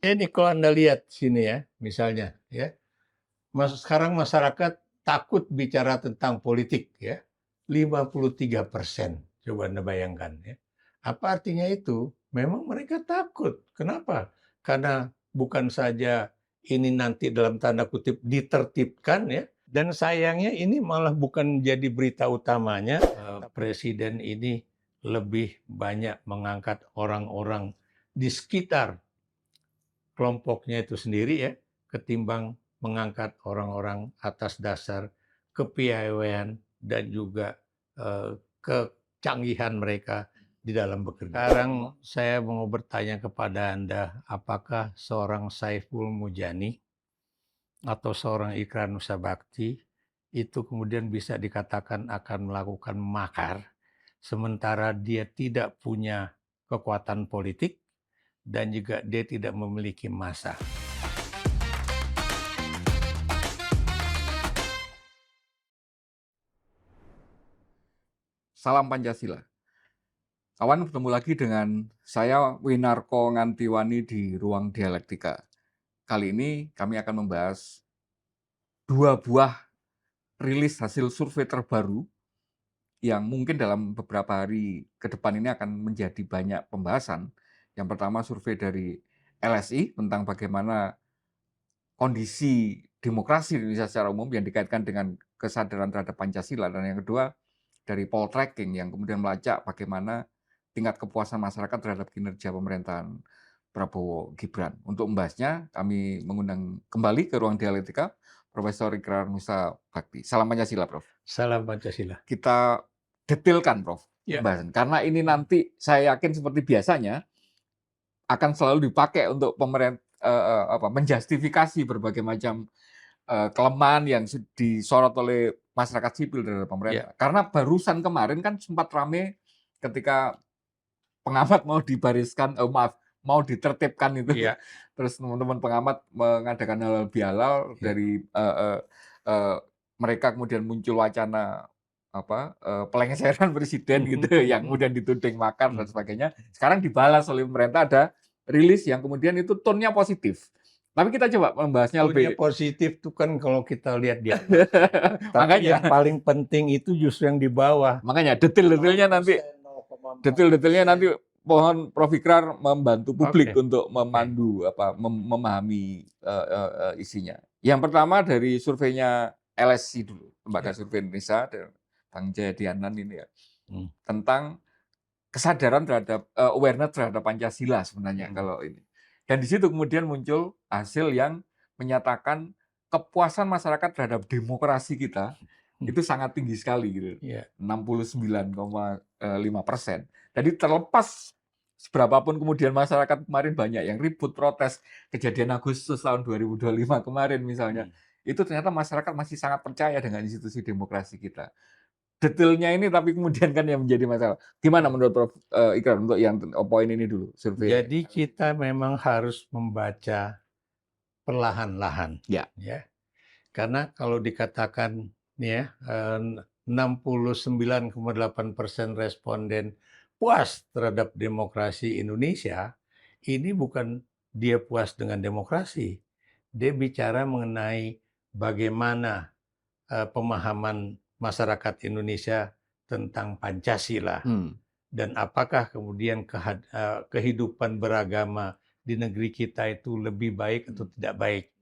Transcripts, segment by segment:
Ini kalau Anda lihat sini ya, misalnya ya, sekarang masyarakat takut bicara tentang politik ya, 53%. Coba Anda bayangkan ya. Apa artinya itu? Memang mereka takut. Kenapa? Karena bukan saja ini nanti dalam tanda kutip ditertibkan ya, dan sayangnya ini malah bukan jadi berita utamanya. Presiden ini lebih banyak mengangkat orang-orang di sekitar kelompoknya itu sendiri ya, ketimbang mengangkat orang-orang atas dasar kepiawaian dan juga kecanggihan mereka di dalam bekerja. Sekarang saya mau bertanya kepada Anda, apakah seorang Saiful Mujani atau seorang Ikrar Nusa Bakti itu kemudian bisa dikatakan akan melakukan makar, sementara dia tidak punya kekuatan politik dan juga dia tidak memiliki massa. Salam Pancasila. Kawan, ketemu lagi dengan saya Winarko Ngantiwani di Ruang Dialektika. Kali ini kami akan membahas dua buah rilis hasil survei terbaru yang mungkin dalam beberapa hari ke depan ini akan menjadi banyak pembahasan. Yang pertama survei dari LSI tentang bagaimana kondisi demokrasi di Indonesia secara umum yang dikaitkan dengan kesadaran terhadap Pancasila, dan yang kedua dari Poltreking yang kemudian melacak bagaimana tingkat kepuasan masyarakat terhadap kinerja pemerintahan Prabowo Gibran. Untuk membahasnya, kami mengundang kembali ke Ruang Dialektika Profesor Ikrar Nusa Bakti. Salam Pancasila, Prof. Salam Pancasila. Kita detilkan, Prof, pembahasan. Karena ini nanti saya yakin seperti biasanya akan selalu dipakai untuk menjustifikasi berbagai macam kelemahan yang disorot oleh masyarakat sipil terhadap pemerintah. Karena barusan kemarin kan sempat rame ketika pengamat mau dibariskan, mau ditertibkan itu. Terus teman-teman pengamat mengadakan halal bihalal dari mereka, kemudian muncul wacana pelengseran presiden gitu yang kemudian dituding makar dan sebagainya. Sekarang dibalas oleh pemerintah, ada rilis yang kemudian itu tone-nya positif. Tapi kita coba membahasnya lebih positif tuh kan kalau kita lihat di atas. Tapi yang paling penting itu justru yang di bawah. Makanya detail-detailnya nanti mohon Prof Ikrar membantu publik untuk memandu memahami isinya. Yang pertama dari surveinya LSI dulu, Lembaga Survei Indonesia, Bang Jayadianan ini ya, tentang kesadaran terhadap awareness terhadap Pancasila sebenarnya kalau ini. Dan di situ kemudian muncul hasil yang menyatakan kepuasan masyarakat terhadap demokrasi kita itu sangat tinggi sekali gitu. 69,5%. Jadi terlepas seberapapun kemudian masyarakat kemarin banyak yang ribut protes kejadian Agustus tahun 2025 kemarin misalnya, itu ternyata masyarakat masih sangat percaya dengan institusi demokrasi kita. Detailnya ini tapi kemudian kan yang menjadi masalah. Gimana menurut Prof Ikrar untuk yang poin ini dulu survei? Jadi kita memang harus membaca perlahan-lahan. Ya. Karena kalau dikatakan ya 69,8% responden puas terhadap demokrasi Indonesia, ini bukan dia puas dengan demokrasi. Dia bicara mengenai bagaimana pemahaman masyarakat Indonesia tentang Pancasila. Dan apakah kemudian kehidupan beragama di negeri kita itu lebih baik atau tidak baik.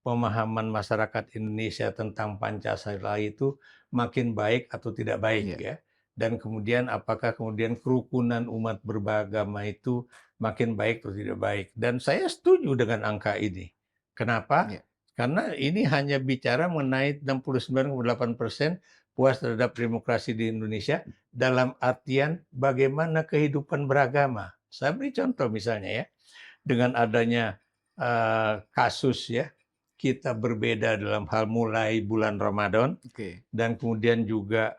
Pemahaman masyarakat Indonesia tentang Pancasila itu makin baik atau tidak baik ya. Dan kemudian apakah kemudian kerukunan umat beragama itu makin baik atau tidak baik. Dan saya setuju dengan angka ini. Kenapa? Karena ini hanya bicara mengenai 69,8% puas terhadap demokrasi di Indonesia dalam artian bagaimana kehidupan beragama. Saya beri contoh misalnya ya, dengan adanya kasus ya, kita berbeda dalam hal mulai bulan Ramadan dan kemudian juga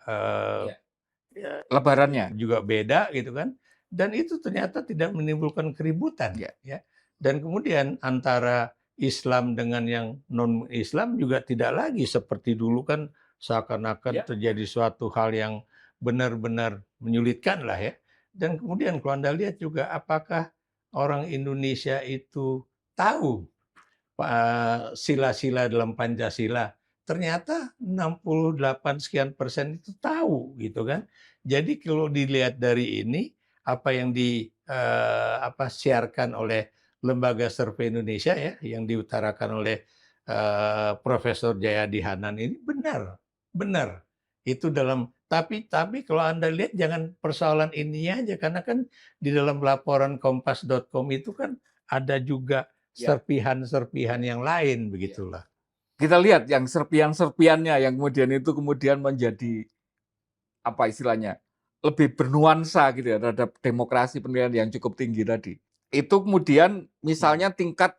Lebarannya juga beda gitu kan, dan itu ternyata tidak menimbulkan keributan ya. Dan kemudian antara Islam dengan yang non-Islam juga tidak lagi seperti dulu kan, seakan-akan terjadi suatu hal yang benar-benar menyulitkan lah ya. Dan kemudian kalau Anda lihat juga apakah orang Indonesia itu tahu sila-sila dalam Pancasila. Ternyata 68% itu tahu gitu kan. Jadi kalau dilihat dari ini apa yang siarkan oleh Lembaga Survei Indonesia ya yang diutarakan oleh Profesor Jayadi Hanan ini benar, benar. Itu tapi kalau Anda lihat jangan persoalan ini aja karena kan di dalam laporan kompas.com itu kan ada juga serpihan-serpihan yang lain begitulah. Kita lihat yang serpian-serpiannya yang kemudian menjadi apa istilahnya lebih bernuansa gitu ya terhadap demokrasi penilaian yang cukup tinggi tadi. Itu kemudian misalnya tingkat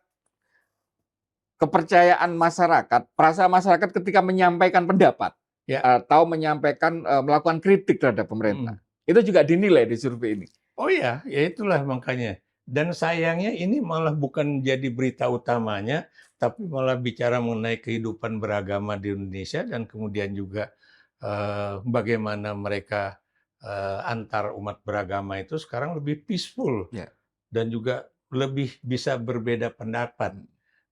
kepercayaan masyarakat, perasaan masyarakat ketika menyampaikan pendapat atau menyampaikan melakukan kritik terhadap pemerintah. Itu juga dinilai di survei ini. Oh ya itulah makanya. Dan sayangnya ini malah bukan jadi berita utamanya, tapi malah bicara mengenai kehidupan beragama di Indonesia dan kemudian juga bagaimana mereka antar umat beragama itu sekarang lebih peaceful dan juga lebih bisa berbeda pendapat.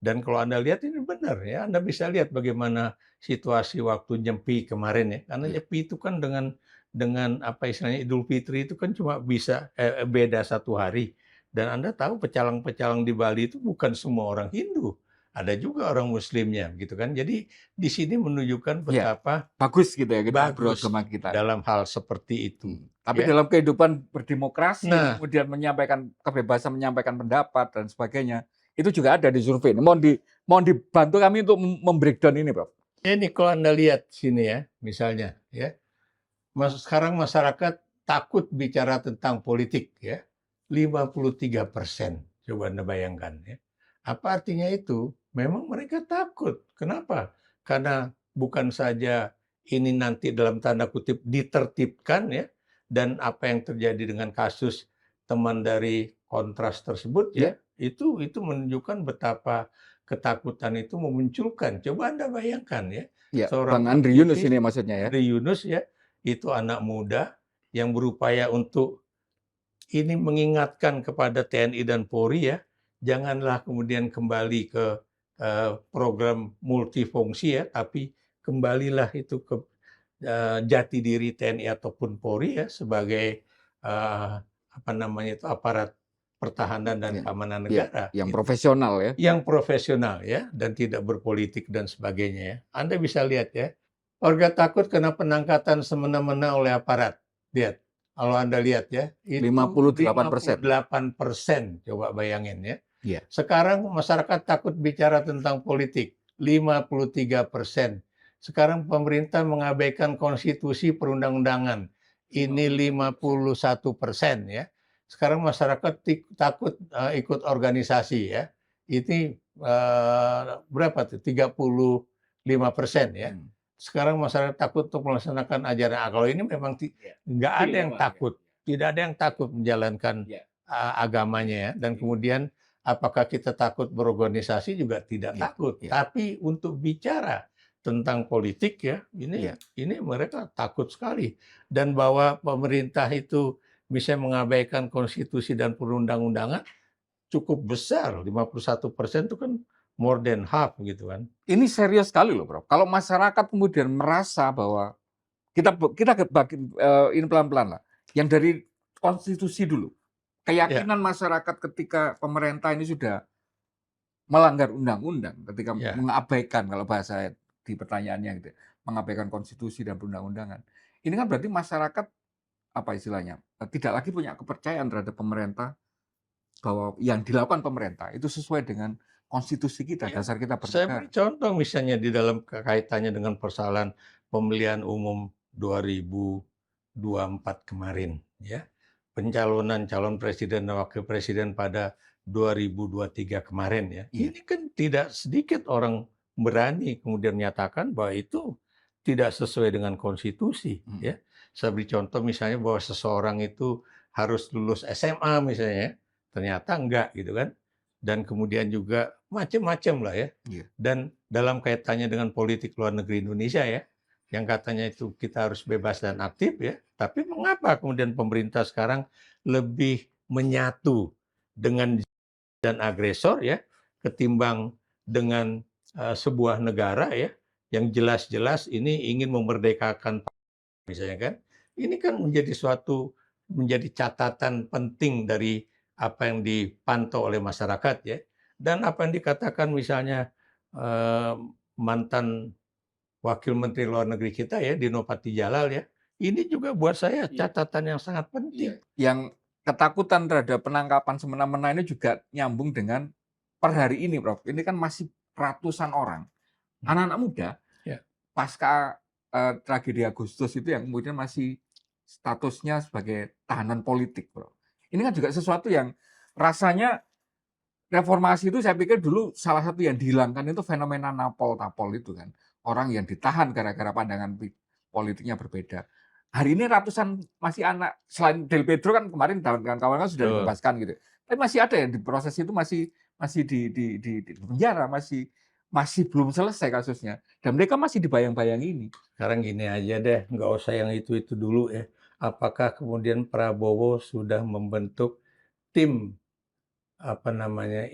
Dan kalau Anda lihat ini benar ya, Anda bisa lihat bagaimana situasi waktu Nyepi kemarin ya, karena Nyepi itu kan dengan apa istilahnya Idul Fitri itu kan cuma bisa beda 1 hari. Dan Anda tahu pecalang-pecalang di Bali itu bukan semua orang Hindu, ada juga orang Muslimnya, gitu kan. Jadi di sini menunjukkan betapa bagus gitu ya kita bagus beragama kita dalam hal seperti itu. Tapi dalam kehidupan berdemokrasi, Nah, kemudian menyampaikan kebebasan menyampaikan pendapat dan sebagainya, itu juga ada di survei ini. Mohon dibantu kami untuk membreakdown ini, Prof. Ini kalau Anda lihat sini ya, misalnya ya. Sekarang masyarakat takut bicara tentang politik ya. 53%. Coba Anda bayangkan ya. Apa artinya itu? Memang mereka takut. Kenapa? Karena bukan saja ini nanti dalam tanda kutip ditertibkan ya, dan apa yang terjadi dengan kasus teman dari Kontras tersebut ya, itu menunjukkan betapa ketakutan itu memunculkan. Coba Anda bayangkan ya, Bang Andri Yunus ini maksudnya ya. Andri Yunus ya, itu anak muda yang berupaya untuk ini mengingatkan kepada TNI dan Polri ya, janganlah kemudian kembali ke program multifungsi ya, tapi kembalilah itu ke jati diri TNI ataupun Polri ya sebagai aparat pertahanan dan keamanan negara. Yang profesional ya. Yang profesional ya, dan tidak berpolitik dan sebagainya ya. Anda bisa lihat ya, warga takut kena penangkatan semena-mena oleh aparat. Lihat. Kalau Anda lihat ya, itu 58%. Coba bayangin ya. Sekarang masyarakat takut bicara tentang politik, 53%. Sekarang pemerintah mengabaikan konstitusi perundang-undangan, ini 51% ya. Sekarang masyarakat takut ikut organisasi ya, ini berapa tuh? 35% ya. Sekarang masyarakat takut untuk melaksanakan ajaran. Kalau ini memang nggak ada yang takut, tidak ada yang takut menjalankan agamanya ya. Dan kemudian apakah kita takut berorganisasi juga tidak takut. Tapi untuk bicara tentang politik ya, ini mereka takut sekali. Dan bahwa pemerintah itu bisa mengabaikan konstitusi dan perundang-undangan cukup besar, 51% itu kan more than half gitu kan. Ini serius sekali loh, Prof. Kalau masyarakat kemudian merasa bahwa kita bagi ini pelan-pelan lah. Yang dari konstitusi dulu. Keyakinan masyarakat ketika pemerintah ini sudah melanggar undang-undang, ketika mengabaikan kalau bahasa di pertanyaannya gitu, mengabaikan konstitusi dan perundang-undangan. Ini kan berarti masyarakat apa istilahnya? Tidak lagi punya kepercayaan terhadap pemerintah bahwa yang dilakukan pemerintah itu sesuai dengan konstitusi kita, dasar kita bernegara. Saya beri contoh misalnya di dalam kaitannya dengan persoalan pemilihan umum 2024 kemarin, ya. Pencalonan calon presiden dan wakil presiden pada 2023 kemarin ya. Ini kan tidak sedikit orang berani kemudian menyatakan bahwa itu tidak sesuai dengan konstitusi, ya. Saya beri contoh misalnya bahwa seseorang itu harus lulus SMA misalnya, ternyata enggak gitu kan. Dan kemudian juga macam-macam lah ya. Dan dalam kaitannya dengan politik luar negeri Indonesia ya, yang katanya itu kita harus bebas dan aktif ya. Tapi mengapa kemudian pemerintah sekarang lebih menyatu dengan dan agresor ya, ketimbang dengan sebuah negara ya yang jelas-jelas ini ingin memerdekakan misalnya kan. Ini kan menjadi catatan penting dari apa yang dipantau oleh masyarakat ya. Dan apa yang dikatakan misalnya eh, mantan Wakil Menteri Luar Negeri kita ya, Dino Patijalal ya, ini juga buat saya catatan yang sangat penting. Yang ketakutan terhadap penangkapan semena-mena ini juga nyambung dengan per hari ini, Prof. Ini kan masih ratusan orang, anak-anak muda, Ya. pasca tragedi Agustus itu yang kemudian masih statusnya sebagai tahanan politik, Prof. Ini kan juga sesuatu yang rasanya reformasi itu saya pikir dulu salah satu yang dihilangkan itu fenomena napol-tapol itu kan. Orang yang ditahan gara-gara pandangan politiknya berbeda. Hari ini ratusan masih anak, selain Del Pedro kan kemarin kawan-kawan kan sudah Betul. dibebaskan gitu. Tapi masih ada yang di proses itu masih di penjara, masih belum selesai kasusnya. Dan mereka masih dibayang-bayang ini. Sekarang gini aja deh, nggak usah yang itu dulu ya. Apakah kemudian Prabowo sudah membentuk tim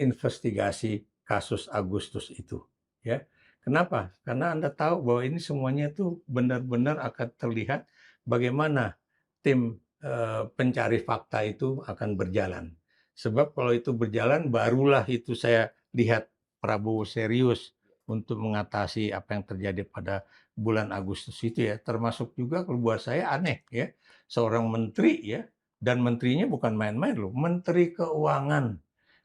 investigasi kasus Agustus itu, ya. Kenapa? Karena Anda tahu bahwa ini semuanya itu benar-benar akan terlihat bagaimana tim pencari fakta itu akan berjalan. Sebab kalau itu berjalan, barulah itu saya lihat Prabowo serius untuk mengatasi apa yang terjadi pada bulan Agustus itu ya. Termasuk juga kalau buat saya aneh ya, seorang menteri ya, dan menterinya bukan main-main loh, Menteri Keuangan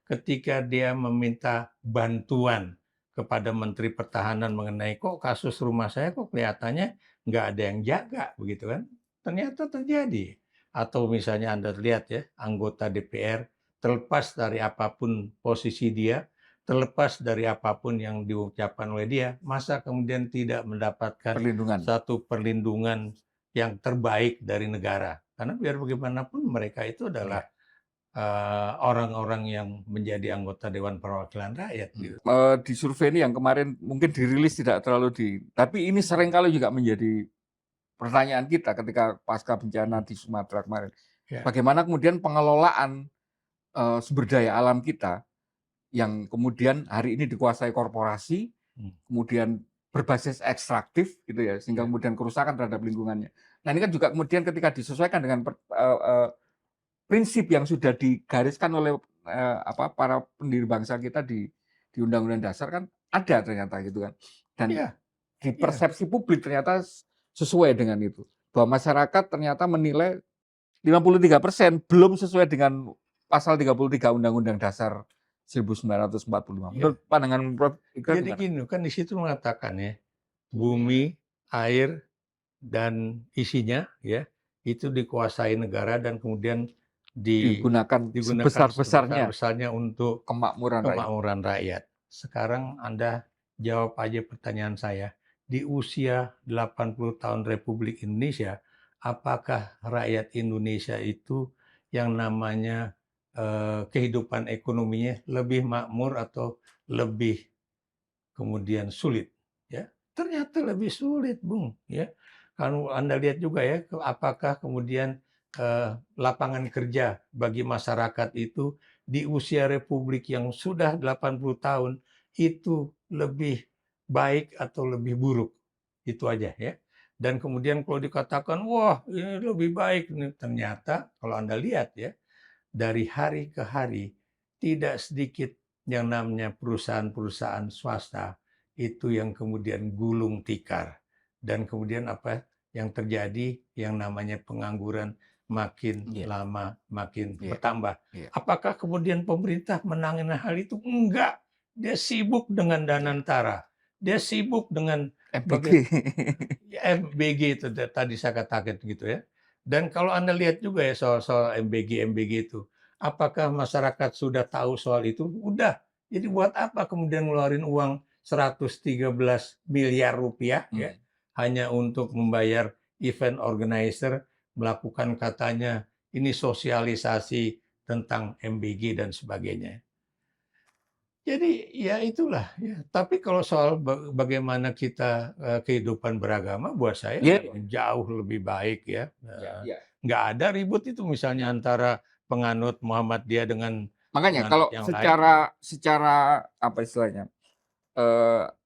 ketika dia meminta bantuan kepada Menteri Pertahanan mengenai kok kasus rumah saya kok kelihatannya nggak ada yang jaga begitu kan. Ternyata terjadi. Atau misalnya Anda lihat ya, anggota DPR terlepas dari apapun posisi dia, terlepas dari apapun yang diucapkan oleh dia, masa kemudian tidak mendapatkan Perlindungan. satu perlindungan yang terbaik dari negara. Karena biar bagaimanapun mereka itu adalah orang-orang yang menjadi anggota Dewan Perwakilan Rakyat gitu. Di survei ini yang kemarin mungkin dirilis tidak terlalu tapi ini seringkali juga menjadi pertanyaan kita ketika pasca bencana di Sumatera kemarin. Ya. Bagaimana kemudian pengelolaan sumber daya alam kita yang kemudian hari ini dikuasai korporasi, kemudian berbasis ekstraktif gitu ya, sehingga kemudian kerusakan terhadap lingkungannya. Nah ini kan juga kemudian ketika disesuaikan dengan prinsip yang sudah digariskan oleh para pendiri bangsa kita di Undang-Undang Dasar kan ada ternyata gitu kan. Dan di persepsi publik ternyata sesuai dengan itu. Bahwa masyarakat ternyata menilai 53% belum sesuai dengan pasal 33 Undang-Undang Dasar 1945. Menurut pandangan Prof. Ikrar Jadi gimana? gini, kan di situ mengatakan ya, bumi, air, dan isinya ya, itu dikuasai negara dan kemudian Digunakan digunakan sebesar-besarnya sebesar-besarnya untuk kemakmuran rakyat. kemakmuran rakyat. Sekarang Anda jawab aja pertanyaan saya. Di usia 80 tahun Republik Indonesia, apakah rakyat Indonesia itu yang namanya kehidupan ekonominya lebih makmur atau lebih kemudian sulit? Ya, ternyata lebih sulit, Bung. Ya, kalau Anda lihat juga ya, apakah kemudian lapangan kerja bagi masyarakat itu di usia Republik yang sudah 80 tahun itu lebih baik atau lebih buruk. Itu aja ya. Dan kemudian kalau dikatakan, wah ini lebih baik. Ternyata kalau Anda lihat ya, dari hari ke hari tidak sedikit yang namanya perusahaan-perusahaan swasta itu yang kemudian gulung tikar. Dan kemudian apa yang terjadi yang namanya pengangguran makin lama makin bertambah. Apakah kemudian pemerintah menangani hal itu? Enggak. Dia sibuk dengan Danantara. Dia sibuk dengan MBG itu tadi saya katakan gitu ya. Dan kalau Anda lihat juga ya soal MBG itu, apakah masyarakat sudah tahu soal itu? Udah. Jadi buat apa kemudian ngeluarin uang 113 miliar rupiah ya hanya untuk membayar event organizer melakukan katanya ini sosialisasi tentang MBG dan sebagainya. Jadi ya itulah ya. Tapi kalau soal bagaimana kita kehidupan beragama buat saya jauh lebih baik ya. Nggak ada ribut itu misalnya antara penganut Muhammadiyah dengan Makanya dengan kalau yang lain. secara apa istilahnya,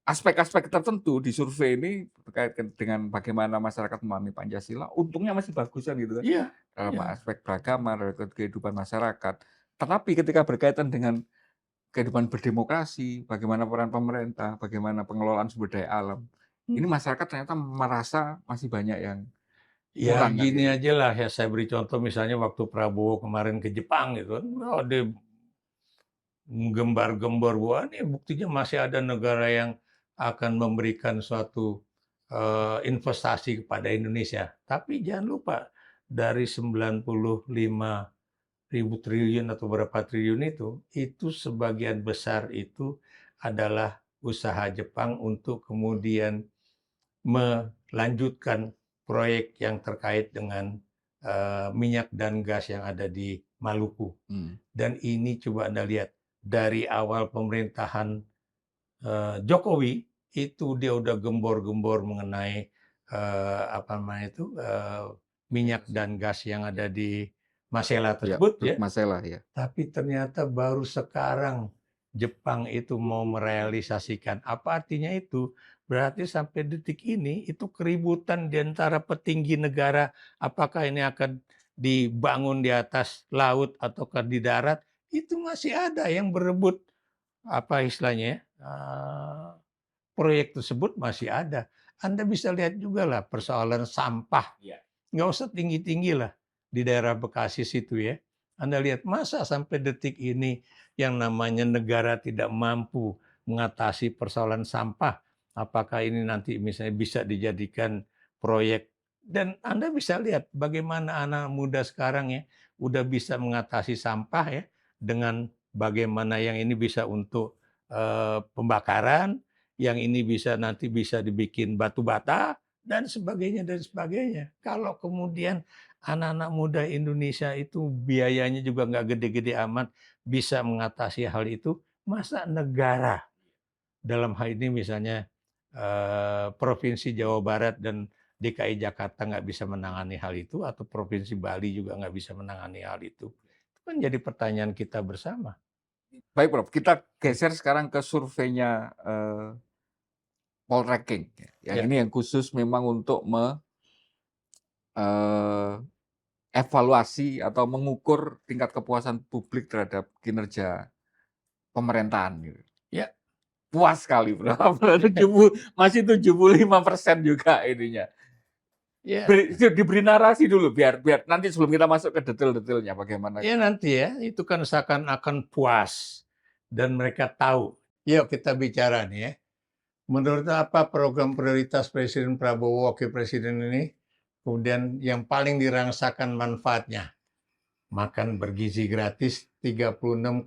aspek-aspek tertentu di survei ini terkait dengan bagaimana masyarakat memahami Pancasila, untungnya masih bagusan gitu kan, Iya, dalam iya. aspek beragama, dalam kehidupan masyarakat. Tetapi ketika berkaitan dengan kehidupan berdemokrasi, bagaimana peran pemerintah, bagaimana pengelolaan sumber daya alam, ini Hmm. masyarakat ternyata merasa masih banyak yang Ya kurang kan gini gitu. aja lah ya, saya beri contoh misalnya waktu Prabowo kemarin ke Jepang gitu kan, oh, dia gembar-gembor bahwa ini buktinya masih ada negara yang akan memberikan suatu investasi kepada Indonesia. Tapi jangan lupa dari 95.000 triliun atau berapa triliun itu sebagian besar itu adalah usaha Jepang untuk kemudian melanjutkan proyek yang terkait dengan minyak dan gas yang ada di Maluku. Hmm. Dan ini coba Anda lihat, dari awal pemerintahan Jokowi, itu dia udah gembor-gembor mengenai apa namanya itu, minyak dan gas yang ada di Masela Ya, tersebut Teluk ya. Masela ya. Tapi ternyata baru sekarang Jepang itu mau merealisasikan. Apa artinya itu? Berarti sampai detik ini itu keributan di antara petinggi negara, apakah ini akan dibangun di atas laut ataukah di darat, itu masih ada yang berebut apa istilahnya ya, proyek tersebut masih ada. Anda bisa lihat juga lah persoalan sampah. Nggak usah tinggi-tinggi lah di daerah Bekasi situ ya. Anda lihat masa sampai detik ini yang namanya negara tidak mampu mengatasi persoalan sampah. Apakah ini nanti misalnya bisa dijadikan proyek. Dan Anda bisa lihat bagaimana anak muda sekarang ya udah bisa mengatasi sampah ya dengan bagaimana yang ini bisa untuk pembakaran, yang ini bisa nanti bisa dibikin batu bata, dan sebagainya dan sebagainya. Kalau kemudian anak-anak muda Indonesia itu biayanya juga nggak gede-gede amat bisa mengatasi hal itu, masa negara dalam hal ini misalnya Provinsi Jawa Barat dan DKI Jakarta nggak bisa menangani hal itu, atau Provinsi Bali juga nggak bisa menangani hal itu. Itu kan jadi pertanyaan kita bersama. Baik Prof, kita geser sekarang ke surveinya Poltreking. Yang Ya, ini yang khusus memang untuk eh, evaluasi atau mengukur tingkat kepuasan publik terhadap kinerja pemerintahan gitu. ya, Puas sekali Bro. Masih 75% juga ininya. ya. Diberi narasi dulu biar biar nanti sebelum kita masuk ke detail-detailnya bagaimana. Ya nanti ya, itu kan seakan-akan puas dan mereka tahu. Yuk kita bicara nih ya. Menurut apa program prioritas Presiden Prabowo Wakil Presiden ini? Kemudian yang paling dirasakan manfaatnya, makan bergizi gratis 36,5%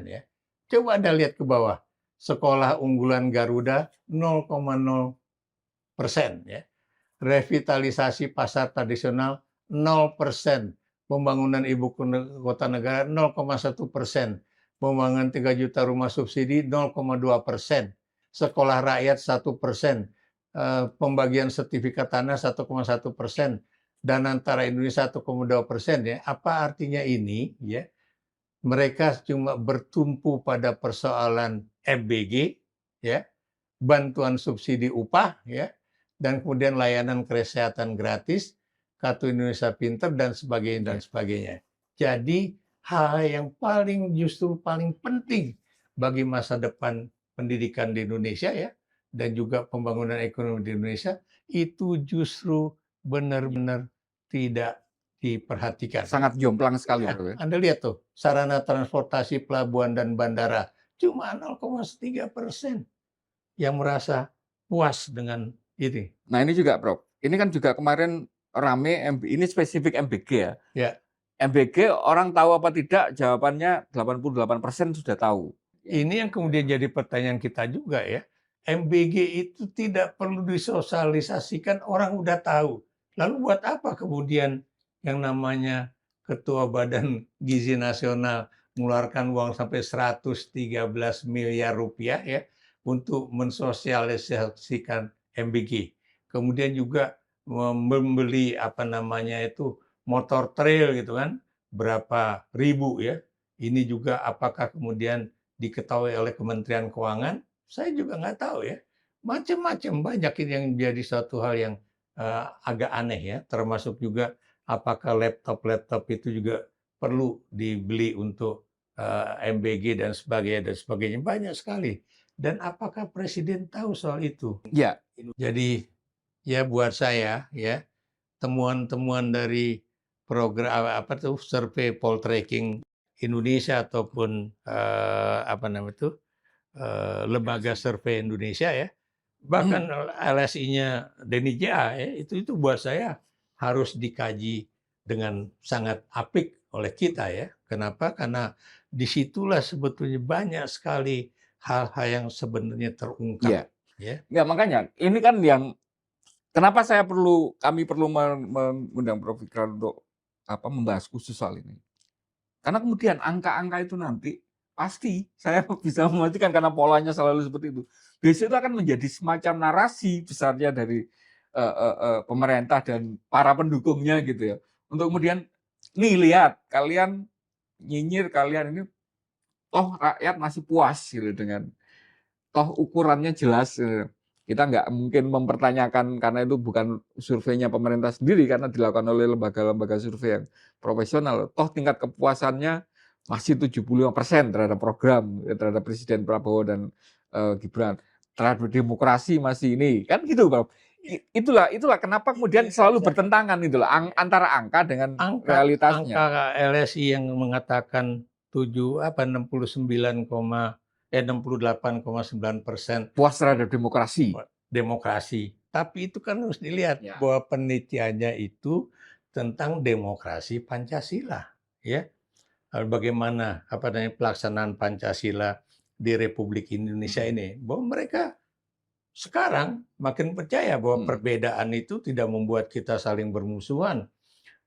ya. Coba Anda lihat ke bawah. Sekolah unggulan Garuda 0,0% ya. Revitalisasi pasar tradisional 0%. Pembangunan ibu kota negara 0,1%. Pembangunan 3 juta rumah subsidi 0,2%. Sekolah rakyat 1%. Pembagian sertifikat tanah 1,1%. Dan antara Indonesia 1,2% ya. Apa artinya ini ya? Mereka cuma bertumpu pada persoalan MBG ya, bantuan subsidi upah ya, dan kemudian layanan kesehatan gratis, Kartu Indonesia Pintar dan sebagainya dan sebagainya. Jadi hal yang justru paling penting bagi masa depan pendidikan di Indonesia ya, dan juga pembangunan ekonomi di Indonesia itu justru benar-benar tidak diperhatikan. Sangat jomplang sekali Ya, Bro ya. Anda lihat tuh, sarana transportasi pelabuhan dan bandara cuma 0,3% yang merasa puas dengan ini. Nah ini juga Prof, ini kan juga kemarin rame, ini spesifik MBG ya. Ya, MBG orang tahu apa tidak, jawabannya 88% sudah tahu. ini yang kemudian jadi pertanyaan kita juga ya. MBG itu tidak perlu disosialisasikan, orang udah tahu. Lalu buat apa kemudian yang namanya Ketua Badan Gizi Nasional mengeluarkan uang sampai 113 miliar rupiah ya untuk mensosialisasikan MBG. Kemudian juga membeli apa namanya itu motor trail gitu kan, berapa ribu ya. Ini juga apakah kemudian diketahui oleh Kementerian Keuangan? Saya juga nggak tahu ya. Macam-macam, banyak ini yang menjadi suatu hal yang agak aneh ya, termasuk juga apakah laptop-laptop itu juga perlu dibeli untuk MBG dan sebagainya, banyak sekali. Dan apakah presiden tahu soal itu? Ya, Jadi ya buat saya ya, temuan-temuan dari program apa tuh survei Poltreking Indonesia ataupun apa namanya itu lembaga survei Indonesia ya, bahkan LSI-nya Denny Ja ya, itu buat saya harus dikaji dengan sangat apik oleh kita ya. Kenapa? Karena disitulah sebetulnya banyak sekali hal-hal yang sebenarnya terungkap ya, ya. ya makanya ini kan yang kenapa kami perlu mengundang Prof. Ikrar untuk membahas khusus soal ini. Karena kemudian angka-angka itu nanti pasti saya bisa memastikan karena polanya selalu seperti itu. Biasanya itu akan menjadi semacam narasi besarnya dari pemerintah dan para pendukungnya gitu ya. Untuk kemudian nih lihat kalian nyinyir kalian ini toh rakyat masih puas gitu dengan toh ukurannya jelas. Kita nggak mungkin mempertanyakan karena itu bukan surveinya pemerintah sendiri karena dilakukan oleh lembaga-lembaga survei yang profesional. Toh tingkat kepuasannya masih 75% terhadap program, terhadap Presiden Prabowo dan Gibran. Terhadap demokrasi masih ini, kan gitu, Bro. Itulah kenapa kemudian selalu bertentangan itulah antara angka dengan Angka realitasnya. angka LSI yang mengatakan 68,9% Puas terhadap demokrasi. demokrasi. Tapi itu kan harus dilihat Ya. bahwa penelitiannya itu tentang demokrasi Pancasila, ya. Bagaimana pelaksanaan Pancasila di Republik Indonesia ini. Bahwa mereka sekarang makin percaya bahwa perbedaan itu tidak membuat kita saling bermusuhan.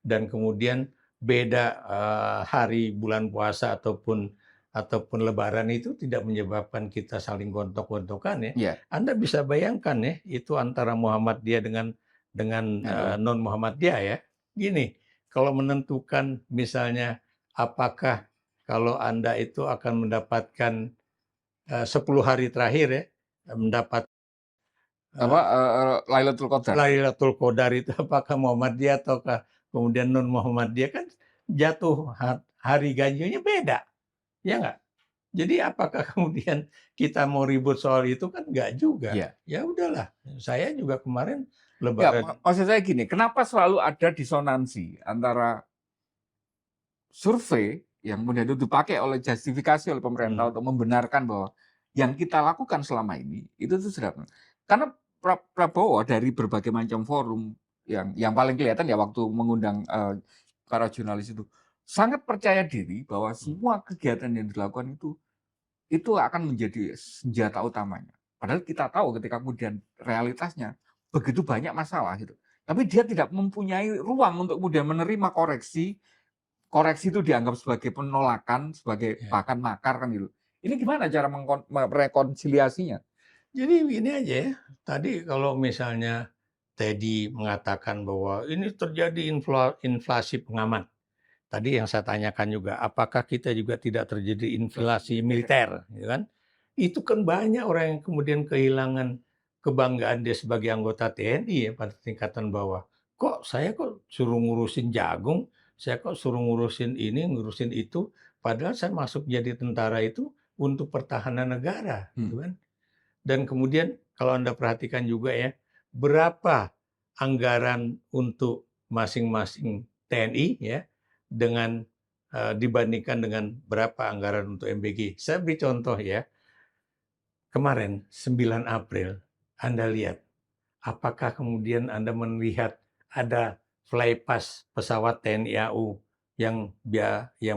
Dan kemudian beda hari bulan puasa ataupun lebaran itu tidak menyebabkan kita saling gontok-gontokan ya. Ya. Anda bisa bayangkan ya, itu antara Muhammadiyah dengan non Muhammadiyah ya. Gini, kalau menentukan misalnya apakah kalau Anda itu akan mendapatkan 10 hari terakhir ya, mendapat Lailatul Qadar. Lailatul Qadar itu apakah Muhammadiyah ataukah kemudian non Muhammadiyah, kan jatuh hari ganjilnya beda, ya nggak? Jadi apakah kemudian kita mau ribut soal itu, kan nggak juga. Iya. Ya udahlah, saya juga kemarin Ya, lebaran maksud saya gini, kenapa selalu ada disonansi antara survei yang kemudian itu dipakai oleh justifikasi oleh pemerintah untuk membenarkan bahwa yang kita lakukan selama ini itu tuh sudah karena Prabowo dari berbagai macam forum yang paling kelihatan ya waktu mengundang para jurnalis itu sangat percaya diri bahwa semua kegiatan yang dilakukan itu akan menjadi senjata utamanya. Padahal kita tahu ketika kemudian realitasnya begitu banyak masalah gitu. Tapi dia tidak mempunyai ruang untuk kemudian menerima koreksi. Koreksi itu dianggap sebagai penolakan, sebagai bahkan makar kan gitu. Ini gimana cara merekonsiliasinya? Jadi ini aja ya, tadi kalau misalnya Teddy mengatakan bahwa ini terjadi inflasi pengamat. Tadi yang saya tanyakan juga, apakah kita juga tidak terjadi inflasi militer, ya kan? Itu kan banyak orang yang kemudian kehilangan kebanggaan dia sebagai anggota TNI ya pada tingkatan bawah. Kok suruh ngurusin jagung, saya kok suruh ngurusin ini, ngurusin itu, padahal saya masuk jadi tentara itu untuk pertahanan negara, gitu kan? Dan kemudian kalau Anda perhatikan juga ya, berapa anggaran untuk masing-masing TNI ya, dengan dibandingkan dengan berapa anggaran untuk MBG. Saya beri contoh ya, kemarin 9 April, Anda lihat, apakah kemudian Anda melihat ada flypass pesawat TNI AU yang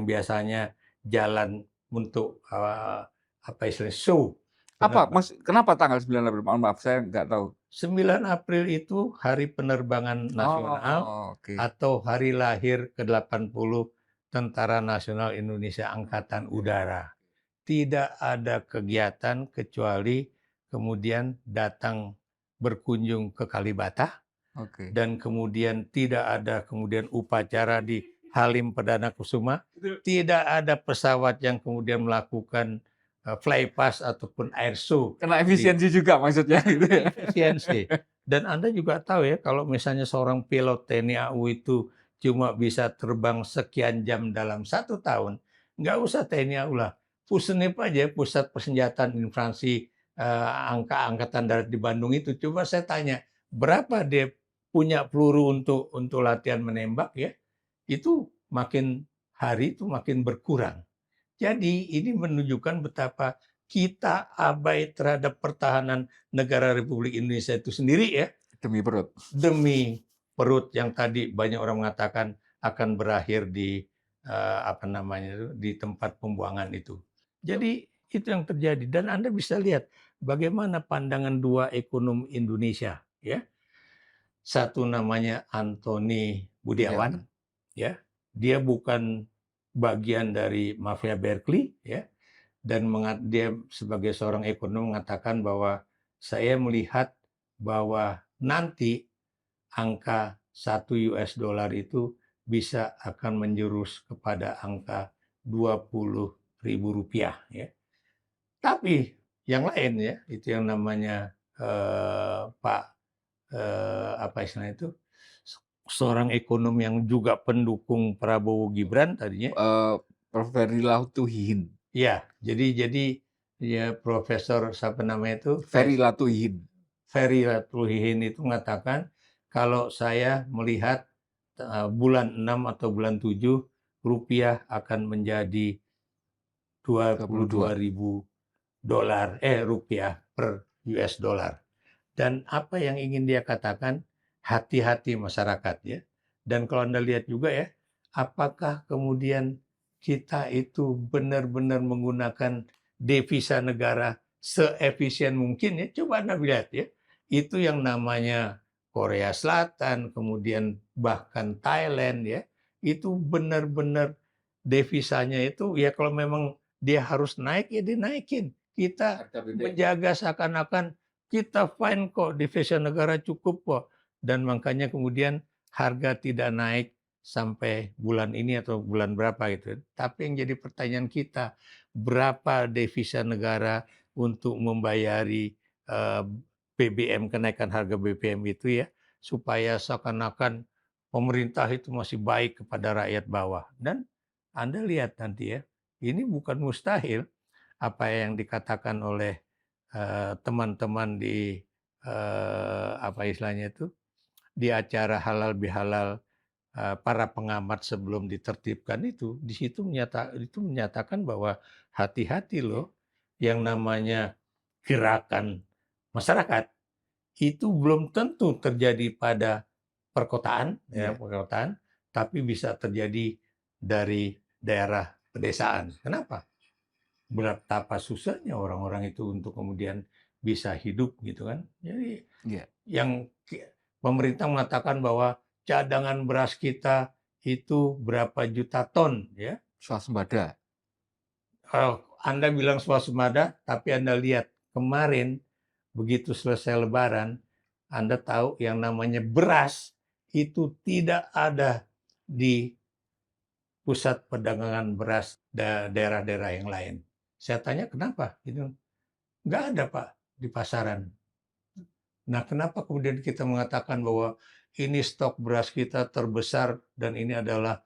biasanya jalan untuk apa istilahnya show. Kenapa tanggal 9 April? Mohon maaf, saya nggak tahu. 9 April itu hari penerbangan nasional Oke. atau hari lahir ke-80 Tentara Nasional Indonesia Angkatan Udara. Tidak ada kegiatan kecuali kemudian datang berkunjung ke Kalibata Oke. dan kemudian tidak ada kemudian upacara di Halim Perdana Kusuma, Itu tidak ada pesawat yang kemudian melakukan flypass ataupun air show kena di efisiensi juga maksudnya gitu ya. efisiensi. Dan Anda juga tahu ya, kalau misalnya seorang pilot TNI AU itu cuma bisa terbang sekian jam dalam 1 tahun, nggak usah TNI AU lah. Pusenip aja, Pusat Persenjataan Infanteri Angkatan Darat di Bandung itu. Coba saya tanya, berapa dia punya peluru untuk latihan menembak ya? Itu makin hari itu makin berkurang. Jadi ini menunjukkan betapa kita abai terhadap pertahanan negara Republik Indonesia itu sendiri ya, Demi perut. demi perut yang tadi banyak orang mengatakan akan berakhir di di tempat pembuangan itu. Jadi itu yang terjadi dan Anda bisa lihat bagaimana pandangan dua ekonom Indonesia ya. Satu namanya Antony Budiawan Budiawan. ya. Dia bukan bagian dari mafia Berkeley ya. Dan dia sebagai seorang ekonom mengatakan bahwa saya melihat bahwa nanti angka 1 US dollar itu bisa akan menjurus kepada angka 20.000 rupiah ya. Tapi yang lain ya, itu yang namanya Pak apa istilahnya itu, seorang ekonom yang juga pendukung Prabowo Gibran tadinya. Prof. Ferry Latuhihin. Ya, jadi ya Profesor siapa namanya itu, Ferry Latuhihin. Ferry Latuhihin itu mengatakan kalau saya melihat bulan 6 atau bulan 7 rupiah akan menjadi 22. 22.000 rupiah per US dollar. Dan apa yang ingin dia katakan, hati-hati masyarakat ya. Dan kalau Anda lihat juga ya, apakah kemudian kita itu benar-benar menggunakan devisa negara seefisien mungkin ya? Coba Anda lihat ya. Itu yang namanya Korea Selatan, kemudian bahkan Thailand ya. Itu benar-benar devisanya itu ya kalau memang dia harus naik ya dinaikin. Kita menjaga seakan-akan kita fine kok, devisa negara cukup kok. Dan makanya kemudian harga tidak naik sampai bulan ini atau bulan berapa gitu. Tapi yang jadi pertanyaan kita, berapa devisa negara untuk membayari BBM, kenaikan harga BBM itu ya, supaya seakan-akan pemerintah itu masih baik kepada rakyat bawah. Dan Anda lihat nanti ya, ini bukan mustahil apa yang dikatakan oleh teman-teman di apa istilahnya itu di acara halal bihalal para pengamat sebelum ditertibkan itu di situ menyatakan bahwa hati-hati loh yang namanya gerakan masyarakat itu belum tentu terjadi pada perkotaan ya perkotaan tapi bisa terjadi dari daerah pedesaan. Kenapa? Betapa susahnya orang-orang itu untuk kemudian bisa hidup gitu kan. Jadi yang pemerintah mengatakan bahwa cadangan beras kita itu berapa juta ton ya. Swasembada. Anda bilang swasembada, tapi Anda lihat kemarin begitu selesai Lebaran, Anda tahu yang namanya beras itu tidak ada di pusat perdagangan beras daerah-daerah yang lain. Saya tanya kenapa? Gitu. Nggak ada Pak di pasaran. Nah kenapa kemudian kita mengatakan bahwa ini stok beras kita terbesar dan ini adalah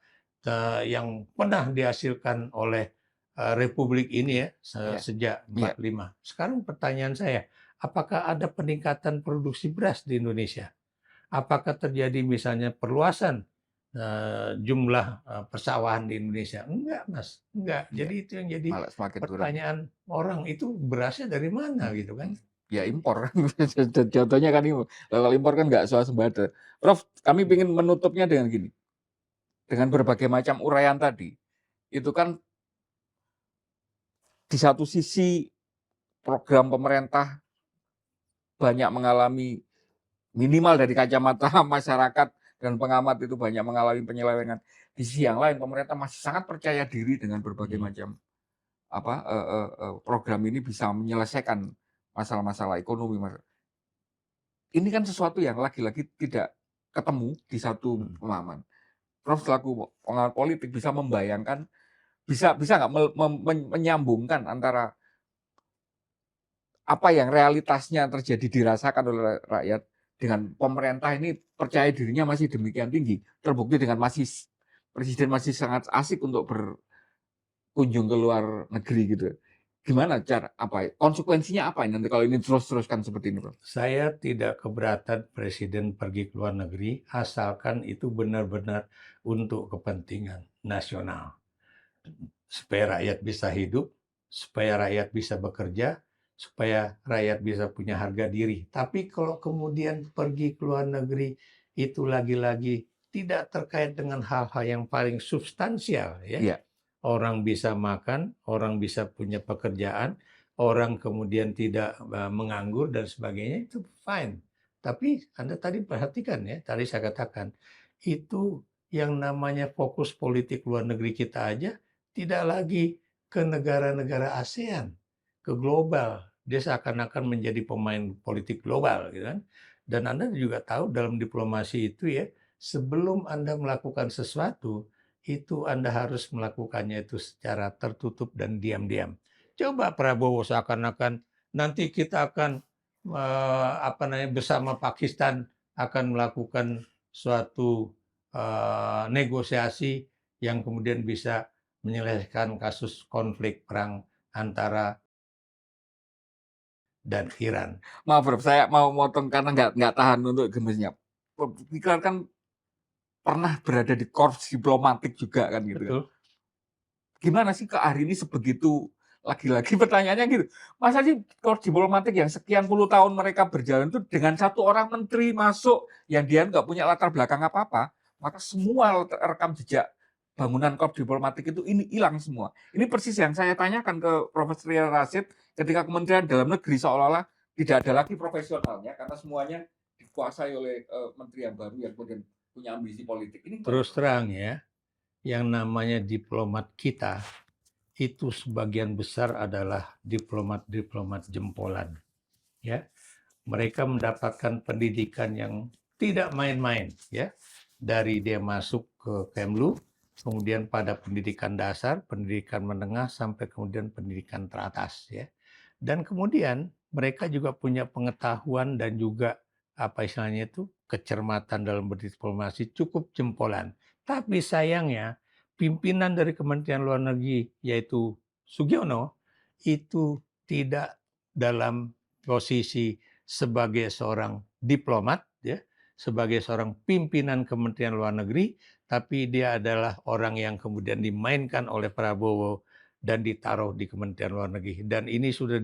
yang pernah dihasilkan oleh Republik ini ya sejak 45. Sekarang pertanyaan saya, apakah ada peningkatan produksi beras di Indonesia? Apakah terjadi misalnya perluasan jumlah persawahan di Indonesia? Enggak, Mas. Enggak. Jadi itu yang jadi pertanyaan orang, itu berasnya dari mana gitu kan? Ya impor. Contohnya kan impor. Kalau impor kan nggak swasembada. Prof, kami ingin menutupnya dengan gini. Dengan berbagai macam uraian tadi, itu kan di satu sisi program pemerintah banyak mengalami minimal dari kacamata masyarakat dan pengamat itu banyak mengalami penyelewengan. Di sisi yang lain pemerintah masih sangat percaya diri dengan berbagai macam program ini bisa menyelesaikan masalah-masalah ekonomi. Ini kan sesuatu yang lagi-lagi tidak ketemu di satu pemahaman. Prof selaku pengamat politik bisa membayangkan, bisa nggak menyambungkan antara apa yang realitasnya terjadi dirasakan oleh rakyat dengan pemerintah ini percaya dirinya masih demikian tinggi, terbukti dengan presiden masih sangat asik untuk berkunjung ke luar negeri gitu. Gimana konsekuensinya apa ini nanti kalau ini terus-teruskan seperti ini, Prof? Saya tidak keberatan presiden pergi ke luar negeri asalkan itu benar-benar untuk kepentingan nasional. Supaya rakyat bisa hidup, supaya rakyat bisa bekerja, supaya rakyat bisa punya harga diri. Tapi kalau kemudian pergi ke luar negeri itu lagi-lagi tidak terkait dengan hal-hal yang paling substansial ya. Iya. Orang bisa makan, orang bisa punya pekerjaan, orang kemudian tidak menganggur dan sebagainya itu fine. Tapi Anda tadi perhatikan ya, tadi saya katakan itu yang namanya fokus politik luar negeri kita aja tidak lagi ke negara-negara ASEAN, ke global. Dia seakan-akan menjadi pemain politik global, gitu kan. Dan Anda juga tahu dalam diplomasi itu ya, sebelum Anda melakukan sesuatu, itu Anda harus melakukannya itu secara tertutup dan diam-diam. Coba Prabowo seakan-akan nanti kita akan bersama Pakistan akan melakukan suatu negosiasi yang kemudian bisa menyelesaikan kasus konflik perang antara dan Iran. Maaf, Prof, saya mau motong karena nggak tahan untuk gemesnya. Kita kan pernah berada di korps diplomatik juga kan gitu kan. Betul. Gimana sih ke hari ini sebegitu, lagi-lagi pertanyaannya gitu, masa sih korps diplomatik yang sekian puluh tahun mereka berjalan itu dengan satu orang menteri masuk yang dia nggak punya latar belakang apa-apa, maka semua rekam jejak bangunan korps diplomatik itu ini hilang semua. Ini persis yang saya tanyakan ke Profesor Ria Rasid ketika Kementerian Dalam Negeri seolah-olah tidak ada lagi profesionalnya karena semuanya dikuasai oleh menteri yang baru yang kemudian punya ambisi politik. Ini Terus terang ya, yang namanya diplomat kita itu sebagian besar adalah diplomat-diplomat jempolan. Ya, mereka mendapatkan pendidikan yang tidak main-main. Ya, dari dia masuk ke Kemlu, kemudian pada pendidikan dasar, pendidikan menengah, sampai kemudian pendidikan teratas. Ya, dan kemudian mereka juga punya pengetahuan dan juga apa istilahnya itu kecermatan dalam berdiplomasi cukup jempolan. Tapi sayangnya pimpinan dari Kementerian Luar Negeri yaitu Sugiono itu tidak dalam posisi sebagai seorang diplomat ya, sebagai seorang pimpinan Kementerian Luar Negeri, tapi dia adalah orang yang kemudian dimainkan oleh Prabowo dan ditaruh di Kementerian Luar Negeri. Dan ini sudah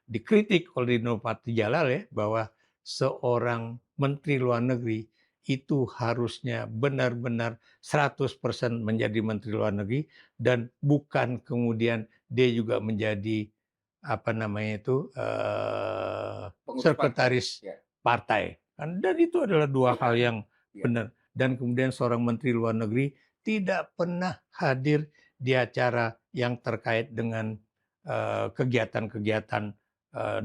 dikritik oleh Nurpati Jalal ya, bahwa seorang Menteri Luar Negeri itu harusnya benar-benar 100% menjadi Menteri Luar Negeri dan bukan kemudian dia juga menjadi apa namanya itu sekretaris ya. partai. Dan itu adalah dua hal yang Ya. benar. Dan kemudian seorang Menteri Luar Negeri tidak pernah hadir di acara yang terkait dengan kegiatan-kegiatan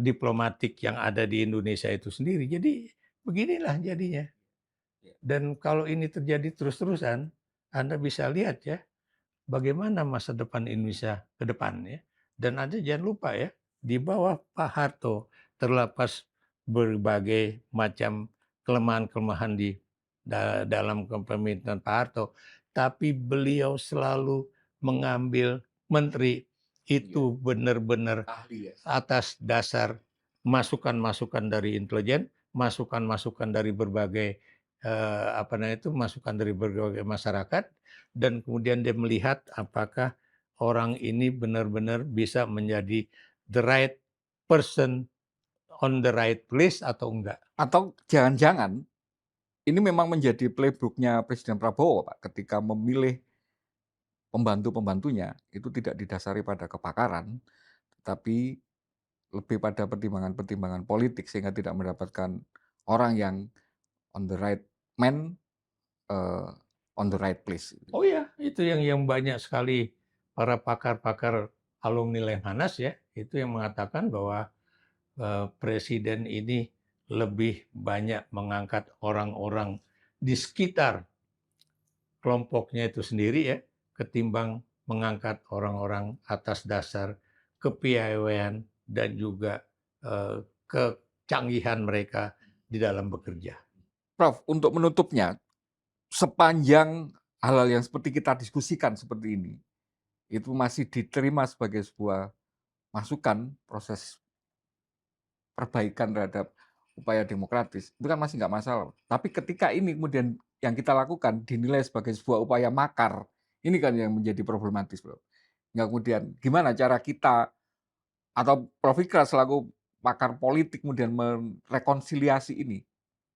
diplomatik yang ada di Indonesia itu sendiri. Jadi beginilah jadinya. Ya. Dan kalau ini terjadi terus-terusan, Anda bisa lihat ya, bagaimana masa depan Indonesia ke depan ya. Dan Anda jangan lupa ya, di bawah Pak Harto terlepas berbagai macam kelemahan-kelemahan di dalam kepemimpinan Pak Harto, tapi beliau selalu mengambil menteri itu benar-benar Ahli ya. atas dasar masukan-masukan dari intelijen, masukan-masukan dari berbagai masukan dari berbagai masyarakat, dan kemudian dia melihat apakah orang ini benar-benar bisa menjadi the right person on the right place atau enggak. Atau jangan-jangan ini memang menjadi playbook-nya Presiden Prabowo, Pak, ketika memilih pembantu-pembantunya itu tidak didasari pada kepakaran, tapi lebih pada pertimbangan-pertimbangan politik sehingga tidak mendapatkan orang yang on the right man, on the right place. Oh ya, itu yang banyak sekali para pakar-pakar alumni Lemhanas ya, itu yang mengatakan bahwa presiden ini lebih banyak mengangkat orang-orang di sekitar kelompoknya itu sendiri ya, ketimbang mengangkat orang-orang atas dasar kepiawaian dan juga kecanggihan mereka di dalam bekerja. Prof, untuk menutupnya, sepanjang hal-hal yang seperti kita diskusikan seperti ini, itu masih diterima sebagai sebuah masukan proses perbaikan terhadap upaya demokratis, itu kan masih nggak masalah. Tapi ketika ini kemudian yang kita lakukan dinilai sebagai sebuah upaya makar, ini kan yang menjadi problematis, Bro. Nggak kemudian gimana cara kita atau Prof. Ikrar selaku pakar politik kemudian merekonsiliasi ini.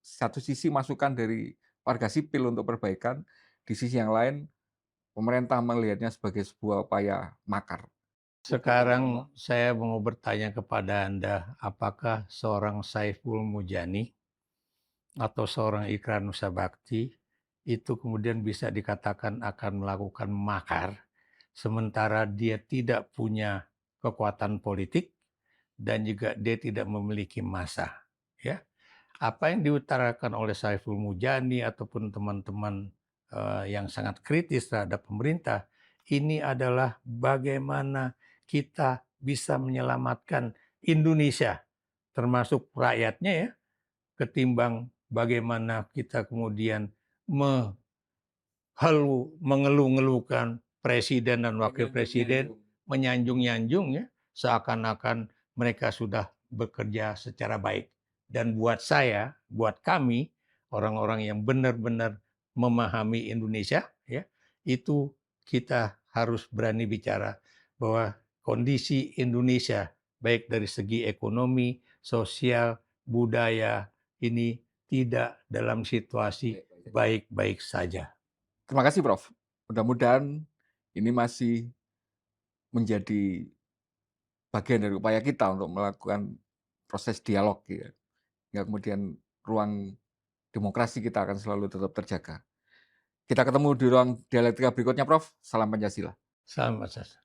Satu sisi masukan dari warga sipil untuk perbaikan, di sisi yang lain pemerintah melihatnya sebagai sebuah upaya makar. Sekarang saya mau bertanya kepada Anda, apakah seorang Saiful Mujani atau seorang Ikrar Nusa-Bakti itu kemudian bisa dikatakan akan melakukan makar, sementara dia tidak punya kekuatan politik dan juga dia tidak memiliki massa, ya. Apa yang diutarakan oleh Saiful Mujani ataupun teman-teman yang sangat kritis terhadap pemerintah, ini adalah bagaimana kita bisa menyelamatkan Indonesia, termasuk rakyatnya ya, ketimbang bagaimana kita kemudian mengeluh-ngeluhkan presiden dan wakil presiden, menyanjung-nyanjung ya, seakan-akan mereka sudah bekerja secara baik. Dan buat saya, buat kami, orang-orang yang benar-benar memahami Indonesia, ya, itu kita harus berani bicara bahwa kondisi Indonesia, baik dari segi ekonomi, sosial, budaya, ini tidak dalam situasi baik-baik saja. Terima kasih, Prof. Mudah-mudahan ini masih menjadi bagian dari upaya kita untuk melakukan proses dialog ya. Hingga kemudian ruang demokrasi kita akan selalu tetap terjaga. Kita ketemu di ruang dialektika berikutnya, Prof. Salam Pancasila. Sama saja.